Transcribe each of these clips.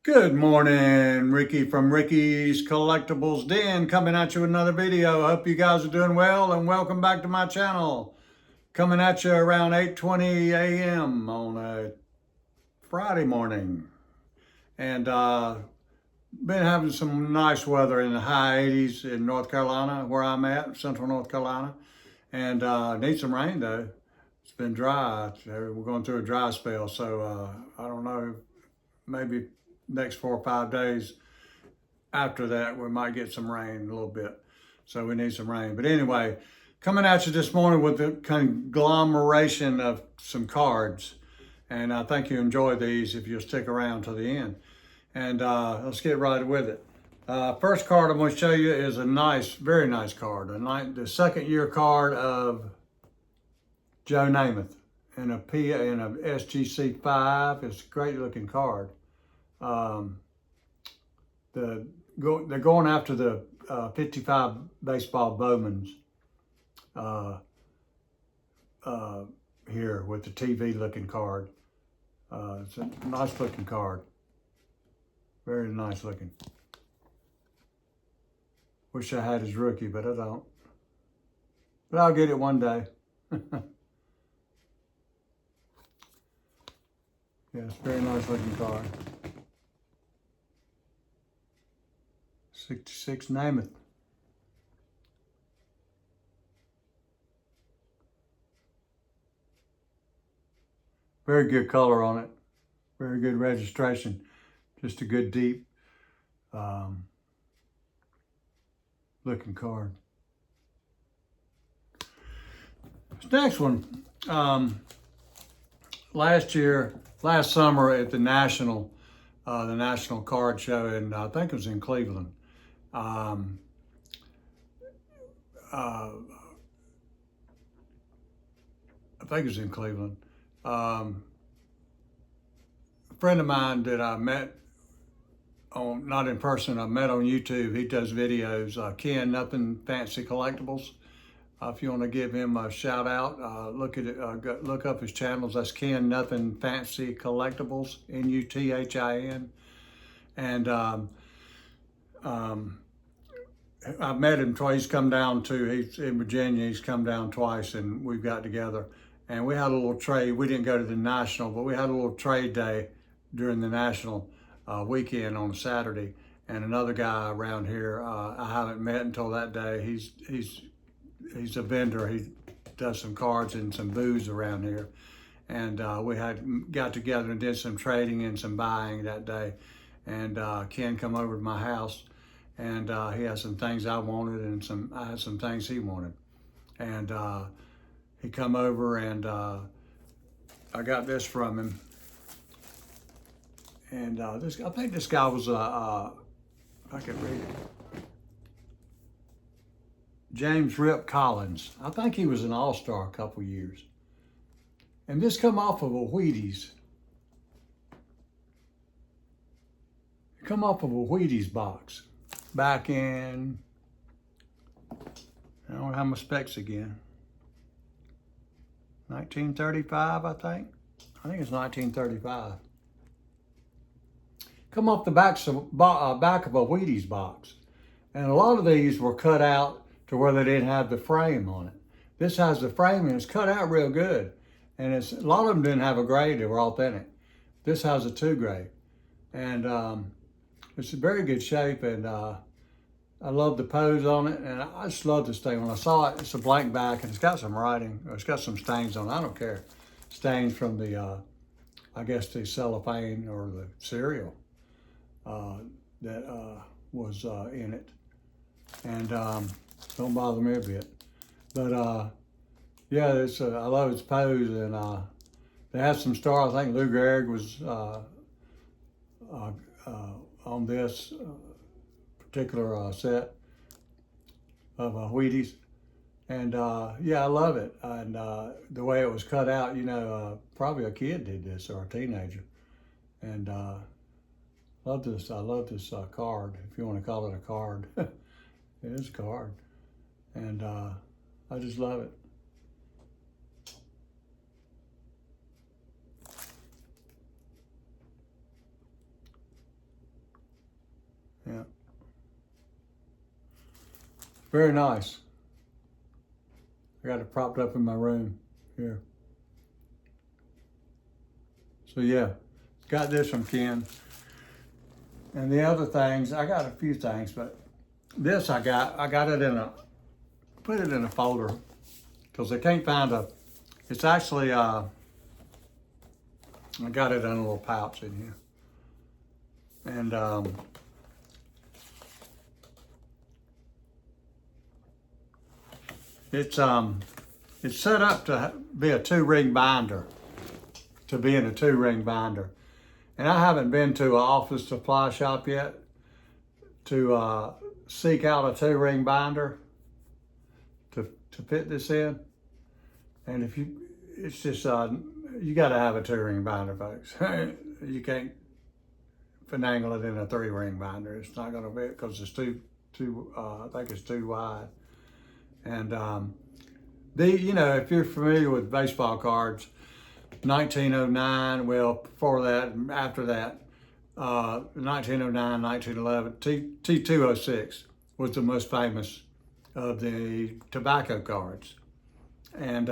Good morning, Ricky from Ricky's Collectibles Den, coming at you with another video. Hope you guys are doing well and welcome back to my channel. Coming at you around 8:20 a.m. on a Friday morning. And been having some nice weather in the high 80s in North Carolina, where I'm at, central North Carolina. And need some rain though. It's been dry. We're going through a dry spell, so I don't know, maybe next 4 or 5 days after that, we might get some rain a little bit. So we need some rain. But anyway, coming at you this morning with the conglomeration of some cards. And I think you enjoy these if you'll stick around to the end. And let's get right with it. First card I'm going to show you is a nice, very nice card. The second year card of Joe Namath in a SGC 5. It's a great looking card. They're going after the 55 baseball Bowmans here with the TV looking card. It's a nice looking card. Very nice looking. Wish I had his rookie, but I don't. But I'll get it one day. Yes, very nice looking card. 66 Namath. Very good color on it. Very good registration. Just a good deep looking card. This next one, last summer at the National Card Show, and I think it was in Cleveland. I think it was in Cleveland. A friend of mine that I met not in person, I met on YouTube. He does videos. Ken, Nothing Fancy Collectibles. If you want to give him a shout out, look up his channels. That's Ken, Nothing Fancy Collectibles, NUTHIN. And I've met him twice. He's come down he's in Virginia. He's come down twice, and we've got together. And we had a little trade. We didn't go to the National, but we had a little trade day during the National weekend on Saturday. And another guy around here, I haven't met until that day. He's a vendor. He does some cards and some booze around here. And we got together and did some trading and some buying that day. And Ken come over to my house, and he had some things I wanted, and I had some things he wanted. And he come over, and I got this from him. And I think this guy was, if I can read it, James Rip Collins. I think he was an all-star a couple years. And this come off of a Wheaties. It come off of a Wheaties box back in, I don't have my specs again, 1935, I think. I think it's 1935. Come off the back of a Wheaties box. And a lot of these were cut out to where they didn't have the frame on it. This has the frame, and it's cut out real good. And a lot of them didn't have a grade, they were authentic. This has a 2 grade. And it's in very good shape, and I love the pose on it, and I just love this thing. When I saw it, it's a blank back, and it's got some writing, or it's got some stains on it. I don't care. Stains from the, I guess the cellophane or the cereal that was in it. And don't bother me a bit. But yeah, I love its pose, and they have some stars. I think Lou Gehrig was on this particular set of Wheaties. And yeah, I love it. And the way it was cut out, probably a kid did this, or a teenager. And love this. I love this card, if you want to call it a card. It is a card. And I just love it. Very nice. I got it propped up in my room here. So yeah, got this from Ken. And the other things, I got a few things, but this I got it in put it in a folder because I can't find it's actually, I got it in a little pouch in here. And it's set up to be a 2-ring binder, to be in a 2-ring binder. And I haven't been to an office supply shop yet to seek out a 2-ring binder to fit this in. And if you, it's just, you gotta have a 2-ring binder, folks. You can't finagle it in a 3-ring binder. It's not gonna be, because it's too, I think it's too wide. And you know, if you're familiar with baseball cards, 1909, well, before that, after that, 1909, 1911, T206 was the most famous of the tobacco cards. And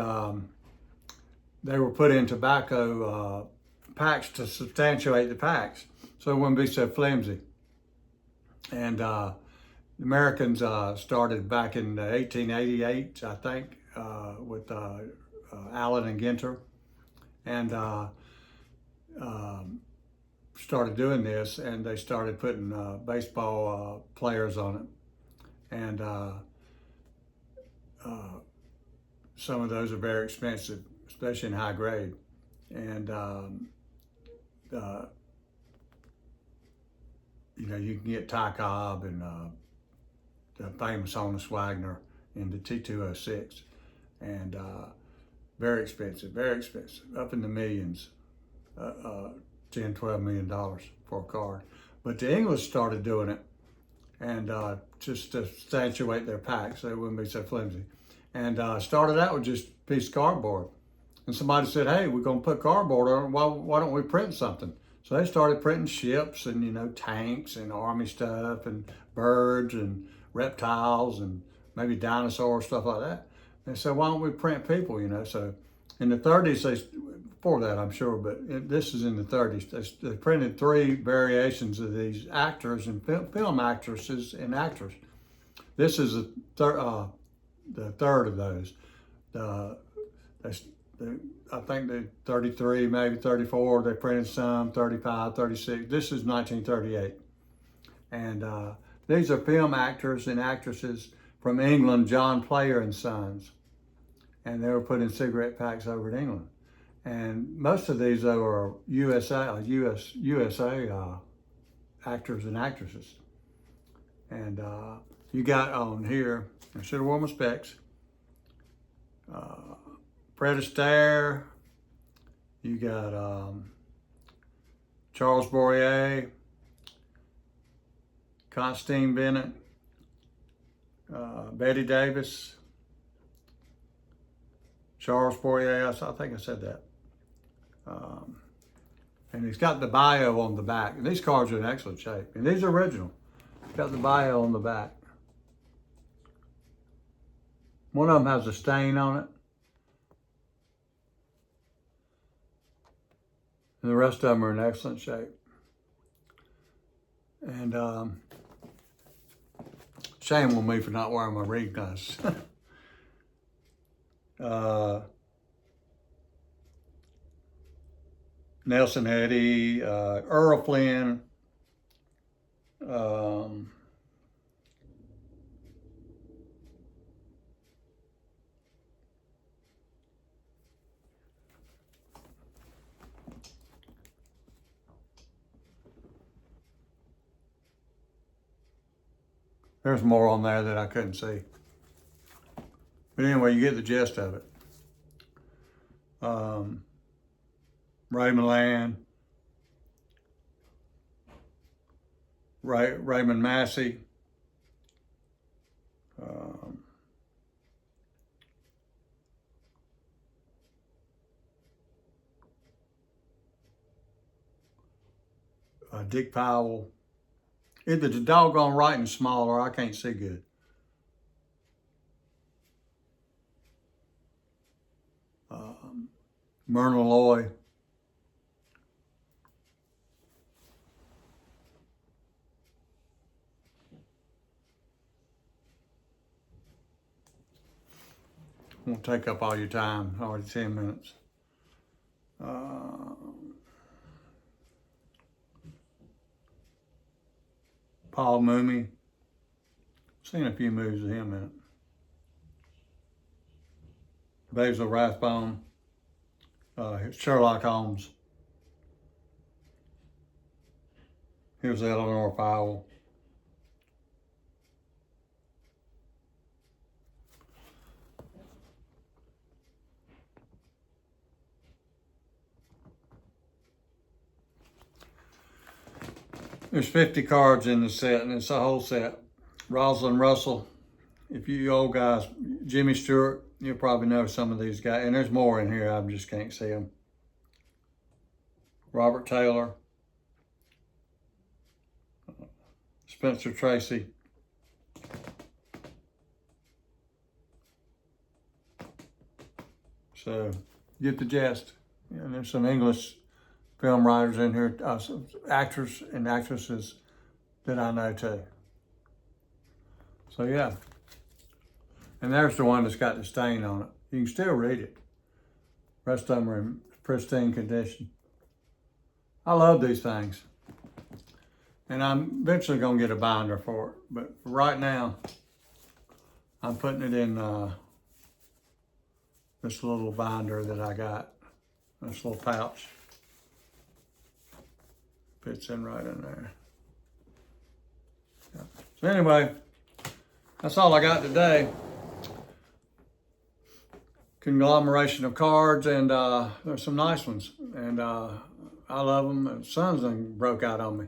they were put in tobacco packs to substantiate the packs, so it wouldn't be so flimsy. And the Americans started back in 1888, I think, with Allen and Ginter, and started doing this, and they started putting baseball players on it. And some of those are very expensive, especially in high grade. And you know, you can get Ty Cobb and the famous Honus Wagner in the T206, and very expensive, up in the millions, $10-12 million for a card. But the English started doing it, and just to substantiate their packs so they wouldn't be so flimsy. And started out with just a piece of cardboard. And somebody said, hey, we're gonna put cardboard on it, why don't we print something? So they started printing ships and, you know, tanks and army stuff and birds and reptiles and maybe dinosaurs, stuff like that. And so why don't we print people, you know? So in the 30s, before that I'm sure, but this is in the 30s, they printed 3 variations of these actors and film actresses and actors. This is the third of those. I think the 33, maybe 34, they printed some, 35, 36. This is 1938. And these are film actors and actresses from England, John Player and Sons. And they were put in cigarette packs over in England. And most of these, though, are USA actors and actresses. And you got on here, I should have worn my specs, Fred Astaire, you got Charles Boyer, Constantine Bennett, Betty Davis, Charles Boyer, I think I said that. And he's got the bio on the back. And these cards are in excellent shape. And these are original. Got the bio on the back. One of them has a stain on it. And the rest of them are in excellent shape. And shame on me for not wearing my reading glasses. Nelson Eddy, Earl Flynn, there's more on there that I couldn't see. But anyway, you get the gist of it. Ray Milland, Raymond Massey, Dick Powell. Either the doggone writing small or I can't see good. Myrna Loy. Won't take up all your time, already 10 minutes. Paul Mooney. Seen a few moves of him in it. Basil Rathbone. Sherlock Holmes. Here's Eleanor Powell. There's 50 cards in the set, and it's a whole set. Rosalind Russell. If you old guys, Jimmy Stewart, you'll probably know some of these guys. And there's more in here, I just can't see them. Robert Taylor. Spencer Tracy. So, get the gist. And there's some English film writers in here, some actors and actresses that I know too. So yeah. And there's the one that's got the stain on it. You can still read it. Rest of them are in pristine condition. I love these things. And I'm eventually gonna get a binder for it. But right now, I'm putting it in this little binder that I got. This little pouch. Fits in right in there. Yeah. So anyway, that's all I got today. Conglomeration of cards, and there's some nice ones. And I love them. The sun's done broke out on me.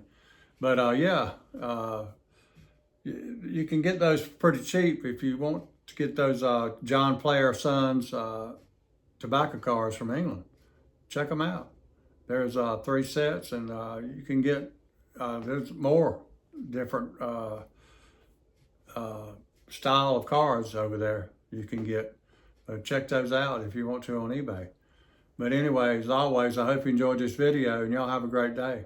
But yeah, you can get those pretty cheap if you want to get those John Player Sons tobacco cards from England. Check them out. There's 3 sets, and you can get, there's more different style of cards over there you can get. Check those out if you want to on eBay. But anyway, as always, I hope you enjoyed this video, and y'all have a great day.